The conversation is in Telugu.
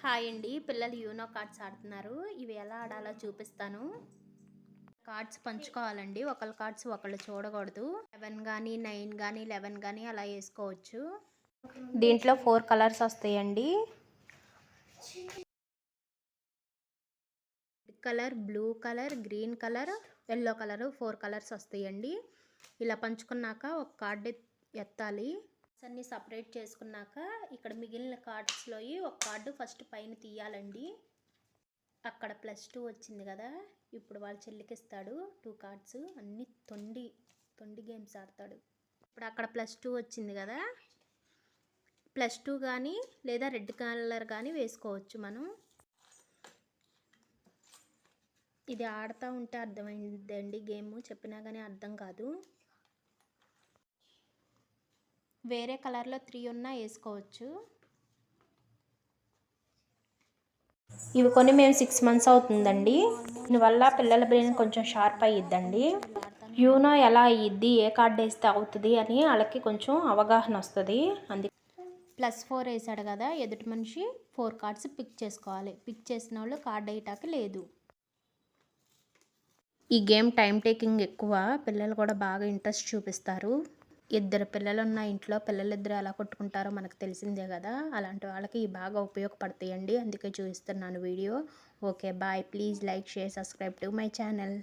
హాయ్ అండి, పిల్లలు యూనో కార్డ్స్ ఆడుతున్నారు. ఇవి ఎలా ఆడాలో చూపిస్తాను. కార్డ్స్ పంచుకోవాలండి. ఒకళ్ళ కార్డ్స్ ఒకళ్ళు చూడకూడదు. 7 కానీ 9 కానీ 11 కానీ అలా వేసుకోవచ్చు. దీంట్లో 4 కలర్స్ వస్తాయండి. Red colour, blue colour, green colour, yellow colour 4 colours వస్తాయండి. ఇలా పంచుకున్నాక ఒక కార్డు ఎత్తాలి. అన్ని సపరేట్ చేసుకున్నాక ఇక్కడ మిగిలిన కార్డ్స్లో ఒక కార్డు ఫస్ట్ పైన తీయాలండి. అక్కడ +2 వచ్చింది కదా, ఇప్పుడు వాళ్ళ చెల్లికి ఇస్తాడు 2 కార్డ్స్. అన్ని తొండి గేమ్స్ ఆడతాడు. ఇప్పుడు అక్కడ +2 వచ్చింది కదా, +2 కానీ లేదా రెడ్ కలర్ కానీ వేసుకోవచ్చు మనం. ఇది ఆడుతూ ఉంటే అర్థమైందండి గేమ్, చెప్పినా కానీ అర్థం కాదు. వేరే కలర్లో 3 ఉన్నా వేసుకోవచ్చు. ఇవి కొని మేము 6 మంత్స్ అవుతుందండి. దీనివల్ల పిల్లల బ్రెయిన్ కొంచెం షార్ప్ అయ్యిద్దండి. యూనో ఎలా అయ్యిద్ది, ఏ కార్డు వేస్తే అవుతుంది అని వాళ్ళకి కొంచెం అవగాహన వస్తుంది. అందుకే +4 వేసాడు కదా, ఎదుటి మనిషి 4 కార్డ్స్ పిక్ చేసుకోవాలి. పిక్ చేసిన వాళ్ళు కార్డు వేయటానికి లేదు. ఈ గేమ్ టైం టేకింగ్ ఎక్కువ, పిల్లలు కూడా బాగా ఇంట్రెస్ట్ చూపిస్తారు. 2 పిల్లలు ఉన్న ఇంట్లో పిల్లలిద్దరు ఎలా కొట్టుకుంటారో మనకు తెలిసిందే కదా, అలాంటి వాళ్ళకి బాగా ఉపయోగపడతాయండి. అందుకే చూపిస్తున్నాను వీడియో. Okay bye. Please like, share, subscribe to my channel.